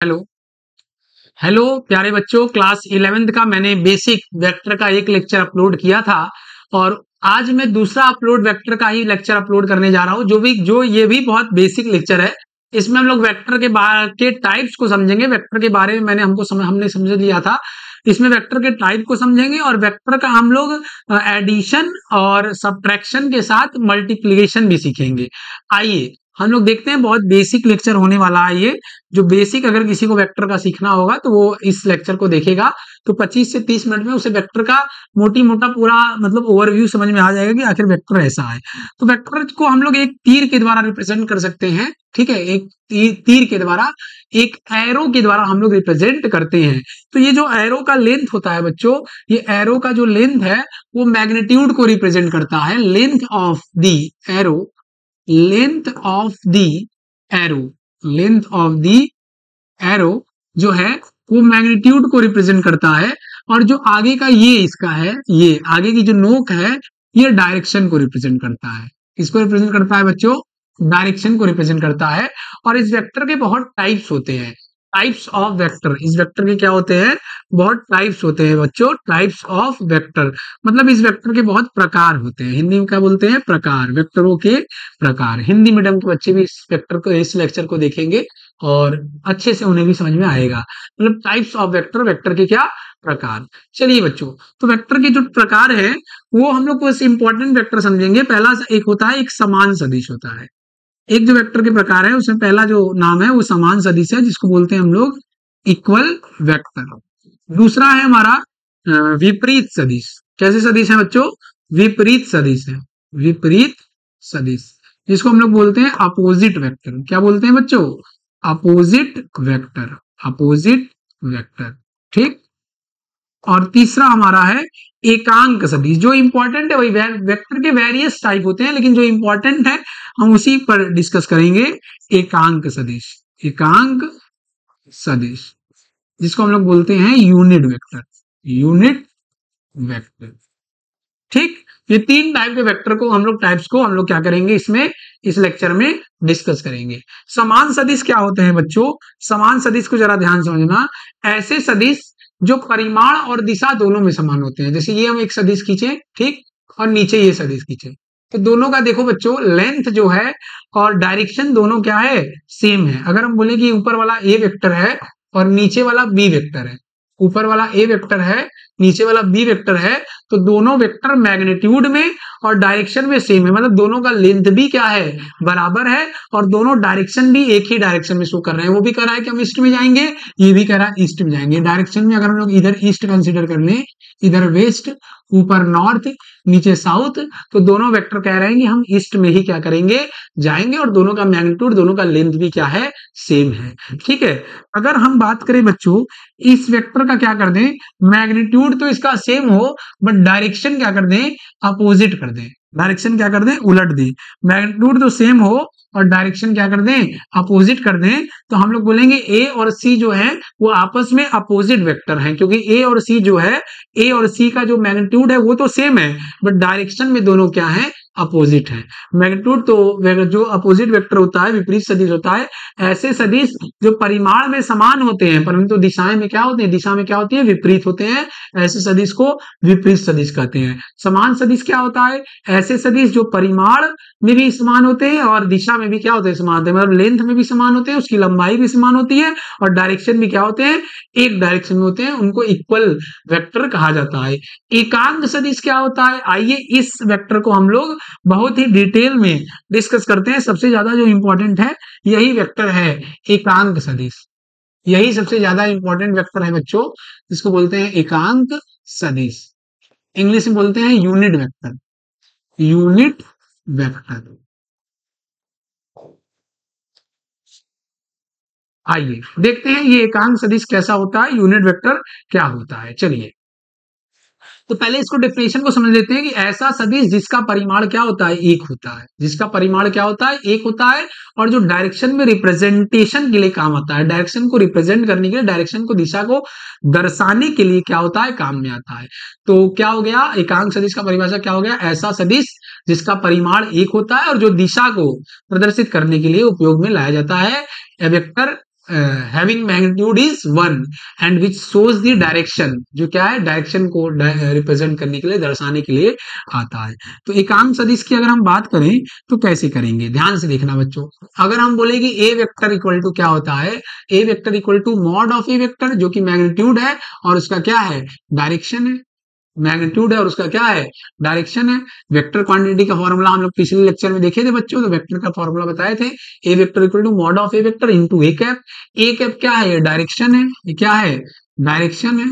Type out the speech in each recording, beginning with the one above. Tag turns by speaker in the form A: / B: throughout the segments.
A: Hello hello प्यारे बच्चों, class 11th का मैंने बेसिक वेक्टर का एक लेक्चर अपलोड किया था और आज मैं दूसरा अपलोड वेक्टर का ही लेक्चर अपलोड करने जा रहा हूं, जो ये भी बहुत बेसिक लेक्चर है। इसमें हम लोग वेक्टर के टाइप्स को समझेंगे। वेक्टर के बारे में हमने समझ लिया था। इसमें वेक्टर के टाइप को समझेंगे और वेक्टर का हम लोग एडिशन और सब्ट्रैक्शन के साथ मल्टीप्लिकेशन भी सीखेंगे। आइए हम लोग देखते हैं, बहुत बेसिक लेक्चर होने वाला है ये। जो बेसिक अगर किसी को वेक्टर का सीखना होगा तो वो इस लेक्चर को देखेगा तो 25 से 30 मिनट में उसे वेक्टर का मोटी मोटा पूरा मतलब ओवरव्यू समझ में आ जाएगा कि आखिर वेक्टर ऐसा है। तो वेक्टर को हम लोग एक तीर के द्वारा रिप्रेजेंट कर सकते हैं। ठीक है, एक तीर के द्वारा, एक एरो के द्वारा हम लोग रिप्रेजेंट करते हैं। तो ये जो एरो का लेंथ होता है बच्चों, ये एरो का जो लेंथ है वो मैग्नीट्यूड को रिप्रेजेंट करता है। Length of the arrow, length of the arrow, length of the arrow जो है वो मैग्नीट्यूड को रिप्रेजेंट करता है। और जो आगे का ये इसका है, ये आगे की जो नोक है, ये डायरेक्शन को रिप्रेजेंट करता है। किसको रिप्रेजेंट करता है बच्चों? डायरेक्शन को रिप्रेजेंट करता है। और इस वेक्टर के बहुत टाइप्स होते हैं। टाइप्स ऑफ वेक्टर, इस वेक्टर के क्या होते हैं? बहुत टाइप्स होते हैं बच्चों। टाइप्स ऑफ वेक्टर मतलब इस वेक्टर के बहुत प्रकार होते हैं। हिंदी में क्या बोलते हैं? प्रकार। वेक्टरों के प्रकार। हिंदी मीडियम के बच्चे भी इस वेक्टर को, इस लेक्चर को देखेंगे और अच्छे से उन्हें भी समझ में आएगा। मतलब टाइप्स ऑफ वेक्टर, वेक्टर के क्या प्रकार। चलिए बच्चों, तो वेक्टर के जो प्रकार है वो हम लोग बस इंपॉर्टेंट वेक्टर समझेंगे। पहला एक होता है, एक समान सदिश होता है। एक जो वेक्टर के प्रकार है उसमें पहला जो नाम है वो समान सदिश है, जिसको बोलते हैं हम लोग इक्वल वेक्टर। दूसरा है हमारा विपरीत सदिश। कैसे सदिश है बच्चों? विपरीत सदिश है, विपरीत सदिश, जिसको हम लोग बोलते हैं अपोजिट वेक्टर। क्या बोलते हैं बच्चों? Opposite vector, opposite vector. ठीक। और तीसरा हमारा है एकांक सदिश। जो इंपॉर्टेंट है वही, वेक्टर के वेरियस टाइप होते हैं लेकिन जो इंपॉर्टेंट है हम उसी पर डिस्कस करेंगे। एकांक सदिश, एकांक सदिश, जिसको हम लोग बोलते हैं यूनिट वेक्टर, यूनिट वेक्टर। ठीक। ये तीन टाइप के वेक्टर को हम लोग, टाइप्स को हम लोग क्या करेंगे इसमें, इस लेक्चर में डिस्कस करेंगे। समान सदिश क्या होते हैं बच्चों? समान सदिश को जरा ध्यान समझना। ऐसे सदिश जो परिमाण और दिशा दोनों में समान होते हैं। जैसे ये हम एक सदिश खींचे, ठीक, और नीचे ये सदिश खींचे, तो दोनों का देखो बच्चों लेंथ जो है और डायरेक्शन दोनों क्या है? सेम है। अगर हम बोले कि ऊपर वाला ए वेक्टर है और नीचे वाला बी वेक्टर है, ऊपर वाला ए वेक्टर है, नीचे वाला बी वेक्टर है, तो दोनों वेक्टर मैग्नीट्यूड में और डायरेक्शन में सेम है। मतलब दोनों का लेंथ भी क्या है? बराबर है। और दोनों डायरेक्शन भी एक ही डायरेक्शन में शो कर रहे हैं। वो भी कह रहा है कि हम ईस्ट में जाएंगे, ये भी कह रहा है ईस्ट में जाएंगे। डायरेक्शन में अगर हम लोग इधर ईस्ट कंसिडर कर लें, इधर वेस्ट, ऊपर नॉर्थ, नीचे साउथ, तो दोनों वेक्टर कह रहे हैं कि हम ईस्ट में ही क्या करेंगे? जाएंगे। और दोनों का मैग्नीट्यूड, दोनों का लेंथ भी क्या है? सेम है। ठीक है। अगर हम बात करें बच्चों, इस वेक्टर का क्या कर दें, मैग्नीट्यूड तो इसका सेम हो बट डायरेक्शन क्या कर दें? अपोजिट कर दें। डायरेक्शन क्या कर दें? उलट दें। मैग्नीट्यूड तो सेम हो और डायरेक्शन क्या कर दें? अपोजिट कर दें। तो हम लोग बोलेंगे ए और सी जो है वो आपस में अपोजिट वेक्टर हैं, क्योंकि ए और सी जो है, ए और सी का जो मैग्नीट्यूड है वो तो सेम है बट डायरेक्शन में दोनों क्या है? अपोजिट है। मैग्नीट्यूड तो जो अपोजिट वेक्टर होता है, विपरीत सदिश होता है। ऐसे सदिश जो परिमाण में समान होते हैं परंतु दिशाएं में क्या होते हैं? दिशा में क्या होती है? विपरीत होते हैं। ऐसे सदिश को विपरीत सदिश कहते हैं। समान सदिश क्या होता है? ऐसे सदिश जो परिमाण में भी समान होते हैं और दिशा में भी क्या होते हैं? समान होते हैं। मतलब लेंथ में भी समान होते हैं, उसकी लंबाई भी समान होती है और डायरेक्शन भी क्या होते हैं? एक डायरेक्शन में होते हैं। उनको इक्वल वेक्टर कहा जाता है। एकांक सदिश क्या होता है? आइए इस वेक्टर को हम लोग बहुत ही डिटेल में डिस्कस करते हैं। सबसे ज्यादा जो इंपॉर्टेंट है यही वेक्टर है, एकांक सदिश। यही सबसे ज्यादा इंपॉर्टेंट वेक्टर है बच्चों, जिसको बोलते हैं एकांक सदिश। इंग्लिश में बोलते हैं यूनिट वेक्टर, यूनिट वेक्टर। आइए देखते हैं ये एकांक सदिश कैसा होता है, यूनिट वेक्टर क्या होता है। चलिए तो पहले इसको डेफिनेशन को समझ लेते हैं कि ऐसा सदिश जिसका परिमाण क्या होता है? एक होता है। जिसका परिमाण क्या होता है? एक होता है। और जो डायरेक्शन में रिप्रेजेंटेशन के लिए काम आता है, डायरेक्शन को रिप्रेजेंट करने के लिए, डायरेक्शन को, दिशा को दर्शाने के लिए क्या होता है? काम में आता है। तो क्या हो गया? एकांक सदिश का परिभाषा क्या हो गया? ऐसा सदिश जिसका परिमाण एक होता है और जो दिशा को प्रदर्शित करने के लिए उपयोग में लाया जाता है। Vector having magnitude is 1 and which shows the direction, जो क्या है डायरेक्शन को रिप्रेजेंट करने के लिए, दर्शाने के लिए आता है। तो एकांक सदिश की अगर हम बात करें तो कैसे करेंगे, ध्यान से देखना बच्चों। अगर हम बोले कि ए वेक्टर इक्वल टू क्या होता है, A vector equal to mod of A vector, जो कि मैग्नीट्यूड है और उसका क्या है डायरेक्शन है, मैग्नीट्यूड है और उसका क्या है डायरेक्शन है। वेक्टर क्वांटिटी का फॉर्मूला हम लोग पिछले लेक्चर में देखे थे बच्चों, तो वेक्टर का फॉर्मूला बताए थे, A vector equal to mod of A vector into A cap. A cap क्या है, ये डायरेक्शन है, ये क्या है डायरेक्शन है,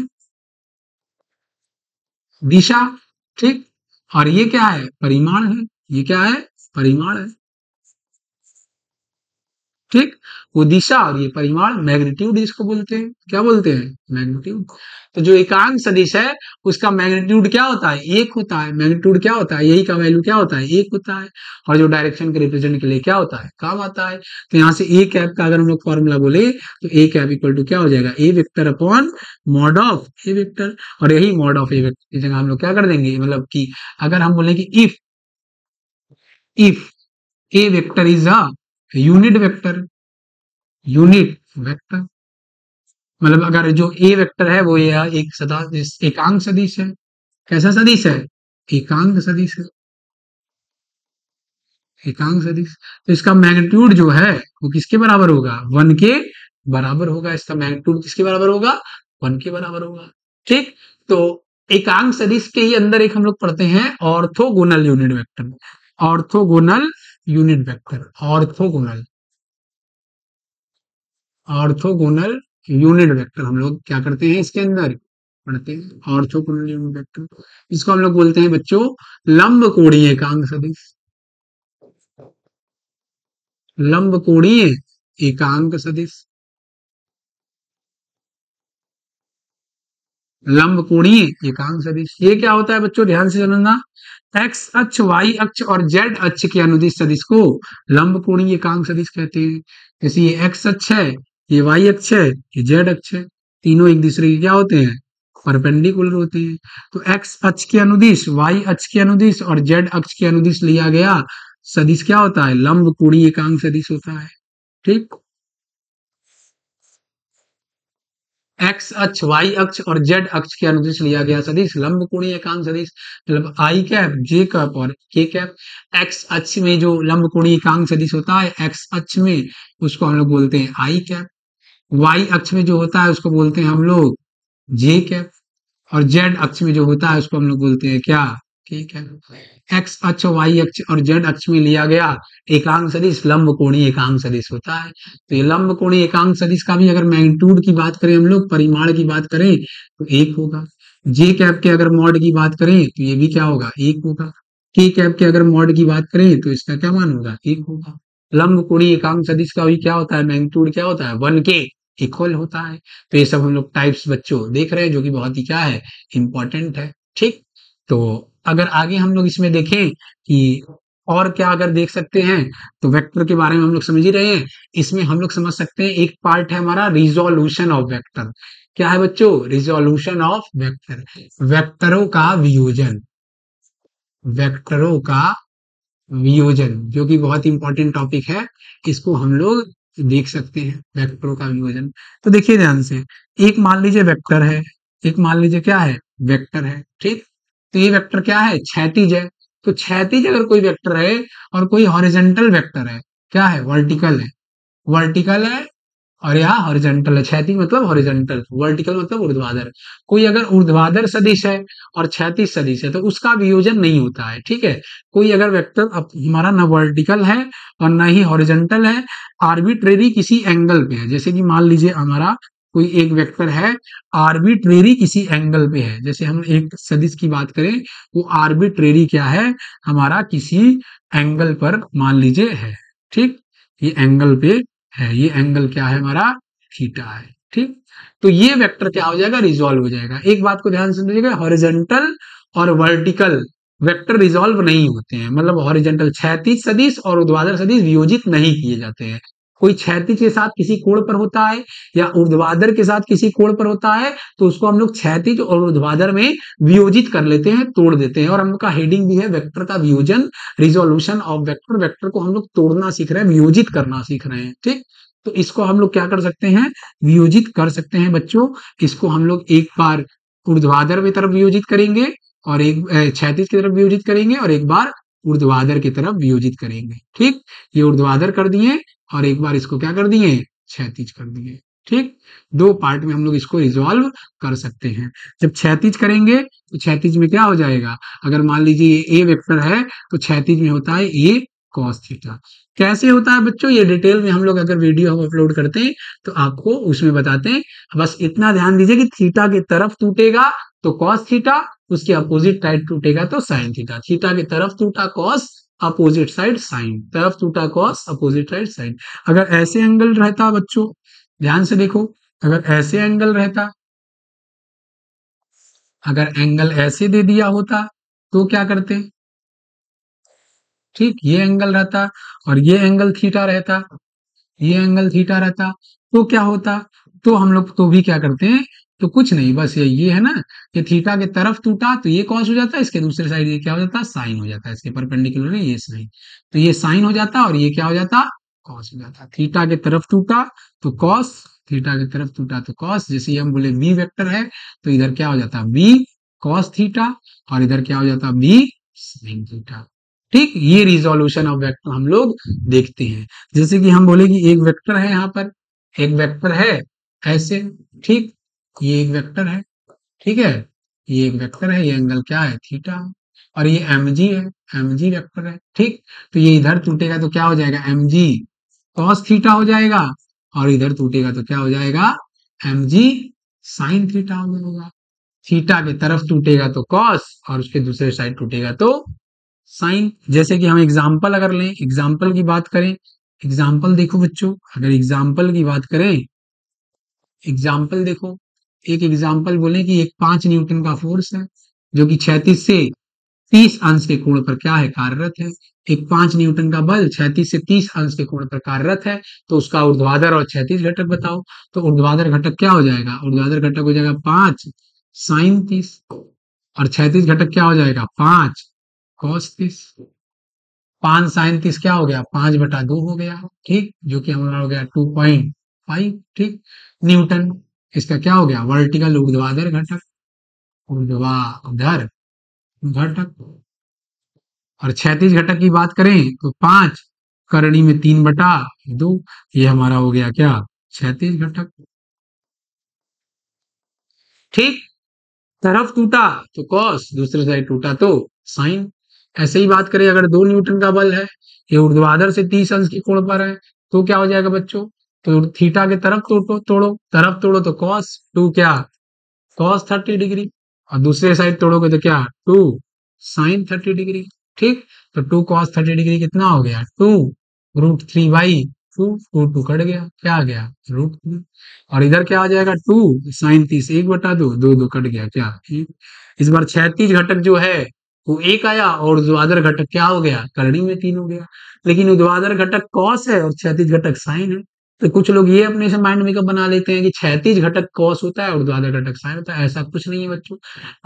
A: दिशा, ठीक। और ये क्या है परिमाण है, ये क्या है परिमाण है, ठीक। वो दिशा और ये परिमाण, मैग्नीट्यूड इसको बोलते हैं, क्या बोलते हैं मैग्नीट्यूड। तो जो एकांक सदिश है उसका मैग्नीट्यूड क्या होता है, एक होता है। मैग्नीट्यूड क्या होता है, यही का वैल्यू क्या होता है, एक होता है। और जो डायरेक्शन के रिप्रेजेंट के लिए क्या होता है, काम आता है। तो यहाँ से ए कैप का अगर हम लोग फॉर्मूला बोले तो ए कैप इक्वल टू क्या हो जाएगा, A vector upon mod of A vector. और यही मॉड ऑफ ए वेक्टर की जगह हम लोग क्या कर देंगे, मतलब कि अगर हम बोले कि if A vector is a unit vector, unit vector, मतलब अगर जो ए वेक्टर है वो ये एक सदा एकांक सदिश है। कैसा सदिश है, एकांक सदिश है, एकांक सदिश। तो इसका मैग्नीट्यूड जो है वो किसके बराबर होगा, 1 के बराबर होगा। इसका मैग्नीट्यूड किसके बराबर होगा, 1 के बराबर होगा, ठीक। तो एकांक सदिश के ही अंदर एक हम लोग पढ़ते हैं orthogonal unit vector, orthogonal unit vector, orthogonal, orthogonal unit vector हम लोग क्या करते हैं इसके अंदर पढ़ते हैं, ऑर्थोगोनल यूनिट वेक्टर। इसको हम लोग बोलते हैं बच्चों लंब कोणीय एकांक सदिश, लंब कोणीय एकांक सदिश, लंब कोणीय एकांक सदिश। ये क्या होता है बच्चों, ध्यान से समझना। एक्स अक्ष, वाई अक्ष और जेड अक्ष के अनुदिश सदिश को लंब कोणीय एकांक सदिश कहते हैं। जैसे ये एक्स अक्ष है, ये वाई अक्ष है, ये जेड अक्ष है, तीनों एक दूसरे के क्या होते हैं परपेंडिकुलर होते हैं। तो एक्स अक्ष के अनुदिश, वाई अक्ष के अनुदिश और जेड अक्ष के अनुदिश लिया गया सदिश क्या होता है, लंब कोणीय एकांक सदिश होता है, ठीक। एक्स अक्ष, वाई अक्ष और जेड अक्ष के अनुदिश लिया गया सदिश लंब कोणीय एकांक सदिश, मतलब आई कैप, जे कैप और के कैप। एक्स अक्ष में जो लंब कोणीय एकांक सदिश होता है एक्स अक्ष में, उसको हम लोग बोलते हैं आई कैप। वाई अक्ष में जो होता है उसको बोलते हैं हम लोग जे कैप। और जेड अक्ष में जो होता है उसको हम लोग बोलते हैं क्या, ठीक है। एक्स अक्ष, वाई अक्ष और जेड अक्ष में लिया गया एकांक सदिश लंब कोणीय एकांक सदिश होता है। तो ये लंब कोणीय एकांक सदिश का भी अगर मैग्नीट्यूड की बात करें, हम लोग परिमाण की बात करें तो एक होगा। जे कैप के अगर मॉड की बात करें तो ये भी क्या होगा, एक होगा। के कैप के अगर मॉड की बात करें तो इसका क्या मान होगा, एक होगा। लंब कोणीय एकांक सदिश का भी क्या होता है, मैग्नीट्यूड क्या होता है, 1 के इक्वल होता है। तो ये सब हम लोग टाइप्स बच्चों देख रहे हैं, जो कि बहुत ही क्या है इंपॉर्टेंट है, ठीक। तो अगर आगे हम लोग इसमें देखें कि और क्या अगर देख सकते हैं, तो वेक्टर के बारे में हम लोग समझ ही रहे हैं। इसमें हम लोग समझ सकते हैं एक पार्ट है हमारा रिजोल्यूशन ऑफ वेक्टर। क्या है बच्चों, रिजोल्यूशन ऑफ वेक्टर, वेक्टरों का वियोजन, वेक्टरों का वियोजन, जो कि बहुत इंपॉर्टेंट टॉपिक है। इसको हम लोग देख सकते हैं, वेक्टरों का वियोजन। तो देखिए ध्यान से, एक मान लीजिए वेक्टर है, एक मान लीजिए क्या है वेक्टर है, ठीक। तो ये वेक्टर क्या है, क्षैतिज है। तो क्षैतिज अगर कोई वेक्टर है और कोई हॉरिजॉन्टल वेक्टर है, क्या है वर्टिकल है, वर्टिकल है और यहाँ हॉरिजॉन्टल है। क्षैतिज मतलब हॉरिजॉन्टल, वर्टिकल मतलब ऊर्ध्वाधर। कोई अगर ऊर्ध्वाधर सदिश है और क्षैतिज सदिश है तो उसका वियोजन नहीं होता है, ठीक है। कोई अगर वेक्टर हमारा ना वर्टिकल है और ना ही हॉरिजॉन्टल है, आर्बिट्रेरी किसी एंगल पे है, जैसे कि मान लीजिए हमारा कोई एक वेक्टर है आर्बिट्रेरी किसी एंगल पे है, जैसे हम एक सदिश की बात करें, वो आर्बिट्रेरी क्या है हमारा किसी एंगल पर मान लीजिए है, ठीक। ये एंगल पे है, ये एंगल क्या है हमारा थीटा है, ठीक। तो ये वेक्टर क्या हो जाएगा, रिजॉल्व हो जाएगा। एक बात को ध्यान से समझिएगा, हॉरिजॉन्टल और वर्टिकल वेक्टर रिजॉल्व नहीं होते हैं, मतलब हॉरिजॉन्टल क्षैतिज सदिश और ऊर्ध्वाधर सदिश वियोजित नहीं किए जाते हैं। कोई क्षैतिज के साथ किसी कोण पर होता है या ऊर्ध्वाधर के साथ किसी कोण पर होता है तो उसको हम लोग क्षैतिज और ऊर्ध्वाधर में वियोजित कर लेते हैं, तोड़ देते हैं। और हम लोग का हेडिंग भी है वेक्टर का वियोजन, रिजोल्यूशन ऑफ वेक्टर। वेक्टर को हम लोग तोड़ना सीख रहे हैं, वियोजित करना सीख रहे हैं, ठीक। तो इसको हम लोग क्या कर सकते हैं, वियोजित कर सकते हैं बच्चों। इसको हम लोग एक बार ऊर्ध्वाधर की तरफ वियोजित करेंगे और एक क्षैतिज की तरफ वियोजित करेंगे और एक बार ऊर्ध्वाधर की तरफ वियोजित करेंगे। ठीक, ये ऊर्ध्वाधर कर दिए और एक बार इसको क्या कर दिए, क्षैतिज कर दिए। ठीक, दो पार्ट में हम लोग इसको रिजॉल्व कर सकते हैं। जब क्षैतिज करेंगे तो क्षैतिज में क्या हो जाएगा, अगर मान लीजिए ये ए वेक्टर है तो क्षैतिज में होता है ए कॉस थीटा। कैसे होता है बच्चों, ये डिटेल में हम लोग अगर वीडियो हम अपलोड करते हैं तो आपको उसमें बताते हैं। बस इतना ध्यान दीजिए कि थीटा की तरफ टूटेगा तो कॉस थीटा, उसके अपोजिट साइड टूटेगा तो साइन थीटा। थीटा की तरफ टूटा कॉस, अपोजिट साइड साइन, तरफ टूटा कॉस, अपोजिट साइड साइन। अगर ऐसे एंगल रहता बच्चों, ध्यान से देखो, अगर ऐसे एंगल रहता, अगर एंगल ऐसे दे दिया होता तो क्या करते, ठीक, ये एंगल रहता और ये एंगल थीटा रहता, ये एंगल थीटा रहता तो क्या होता, तो हम लोग तो भी क्या करते हैं, तो कुछ नहीं, बस ये है ना, ये थीटा की तरफ टूटा तो ये कॉस हो जाता है, इसके दूसरे साइड ये क्या हो जाता है, साइन हो जाता है, इसके परपेंडिकुलर है ये साइन, तो ये साइन हो जाता और ये क्या हो जाता, कॉस हो जाता। थीटा की तरफ टूटा तो कॉस, थीटा की तरफ टूटा तो कॉस। जैसे ही हम बोले बी वेक्टर है तो इधर क्या हो जाता, बी कॉस थीटा और इधर क्या हो जाता, बी साइन थीटा। ठीक, ये रिजोल्यूशन ऑफ वेक्टर हम लोग देखते हैं। जैसे कि हम बोले कि एक वेक्टर है, यहाँ पर एक वेक्टर है ऐसे, ठीक, ये एक वेक्टर है, ठीक है, ये एक वेक्टर है, ये एंगल क्या है, थीटा, और ये mg है, mg वेक्टर है। ठीक, तो ये इधर टूटेगा तो क्या हो जाएगा, mg cos थीटा हो जाएगा और इधर टूटेगा तो क्या हो जाएगा, mg sin थीटा हो जाएगा। थीटा की तरफ टूटेगा तो cos और उसके दूसरे साइड टूटेगा तो साइन। जैसे कि हम एग्जाम्पल अगर लें, एग्जाम्पल की बात करें, एग्जाम्पल देखो बच्चों, अगर एग्जाम्पल की बात करें, एग्जाम्पल देखो, एक एग्जाम्पल बोले कि एक 5 न्यूटन का फोर्स है जो कि 36 से 30 अंश के कोण पर क्या है, कार्यरत है। एक 5 न्यूटन का बल 36 से 30 अंश के कोण पर कार्यरत है, तो उसका ऊर्ध्वाधर और क्षैतिज घटक बताओ। तो ऊर्ध्वाधर घटक क्या हो जाएगा, ऊर्ध्वाधर घटक हो जाएगा 5 साइन 30 और क्षैतिज घटक क्या हो जाएगा, 5 कॉस 30। 5 साइन 30 क्या हो गया, 5/2 हो गया। ठीक, जो कि हमारा हो गया 2.5। ठीक, न्यूटन। इसका क्या हो गया, वर्टिकल ऊर्ध्वाधर घटक, ऊर्ध्वाधर घटक। और क्षैतिज घटक की बात करें तो 5 करणी में 3/2, ये हमारा हो गया क्या, क्षैतिज घटक। ठीक, तरफ टूटा तो कॉस, दूसरे साइड टूटा तो साइन। ऐसे ही बात करें, अगर 2 न्यूटन का बल है, ये ऊर्ध्वाधर से 30 अंश के कोण पर है, तो क्या हो जाएगा बच्चों, तो थीटा के तरफ तोड़ो तो कॉस 2 क्या, कॉस 30 डिग्री, और दूसरे साइड तोड़ोगे तो क्या, 2 साइन 30 डिग्री। ठीक, तो 2 कॉस 30 डिग्री कितना हो गया, 2√3/2, 2 कट गया, क्या आ गया, √3। और इधर क्या आ जाएगा, 2 साइन 30, 1/2, 2 कट गया, क्या एक। इस बार क्षैतिज घटक जो है वो 1 आया और ऊर्ध्वाधर घटक क्या हो गया, करणी में 3 हो गया। लेकिन ऊर्ध्वाधर घटक कॉस है और क्षैतिज घटक साइन है। तो कुछ लोग ये अपने से माइंड मेकअप बना लेते हैं कि क्षैतिज घटक कॉस होता है और ऊर्ध्वाधर घटक साइन होता है। ऐसा कुछ नहीं है बच्चों।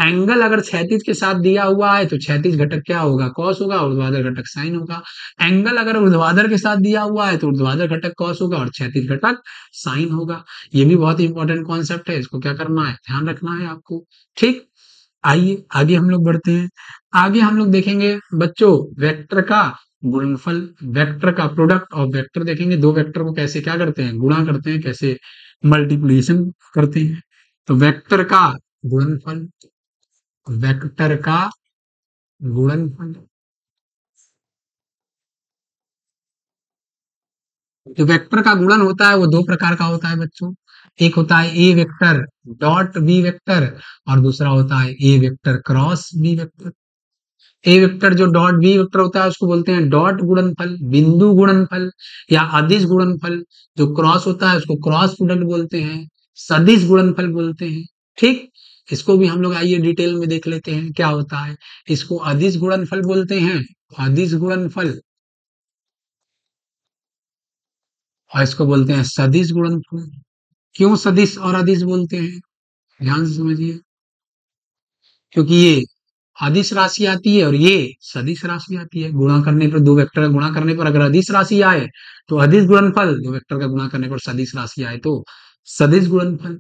A: एंगल अगर क्षैतिज के साथ दिया हुआ है तो क्षैतिज घटक क्या होगा, कॉस होगा, ऊर्ध्वाधर घटक साइन होगा। एंगल अगर ऊर्ध्वाधर के साथ दिया हुआ है तो ऊर्ध्वाधर घटक कॉस होगा और क्षैतिज घटक साइन होगा। ये भी बहुत इंपॉर्टेंट कॉन्सेप्ट है, इसको क्या करना है, ध्यान रखना है आपको। ठीक, आइए आगे हम लोग बढ़ते हैं। आगे हम लोग देखेंगे बच्चों वेक्टर का गुणनफल, वेक्टर का प्रोडक्ट ऑफ वेक्टर देखेंगे। दो वेक्टर को कैसे क्या करते हैं, गुणा करते हैं, कैसे मल्टीप्लिकेशन करते हैं। तो वेक्टर का गुणनफल, वेक्टर का गुणनफल, जो वेक्टर का गुणन होता है वो दो प्रकार का होता है बच्चों। एक होता है A vector dot B vector और दूसरा होता है A vector cross B vector. A vector जो डॉट बी वेक्टर होता है उसको बोलते हैं डॉट गुणनफल, बिंदु गुणनफल या अदिश गुणनफल। जो क्रॉस होता है उसको क्रॉस प्रोडक्ट बोलते हैं, सदिश गुणनफल बोलते हैं। ठीक, इसको भी हम लोग आइए डिटेल में देख लेते हैं क्या होता है। इसको अदिश गुणनफल बोलते हैं, अदिश गुणनफल, और इसको बोलते हैं सदिश गुणनफल। क्यों सदिश और अदिश बोलते हैं, ध्यान से समझिए। क्योंकि ये अदिश राशि आती है और ये सदिश राशि आती है। गुणा करने पर, दो वेक्टर का गुणा करने पर अगर अदिश राशि आए तो अदिश गुणनफल, दो वेक्टर का गुणा करने पर सदिश राशि आए तो सदिश गुणनफल।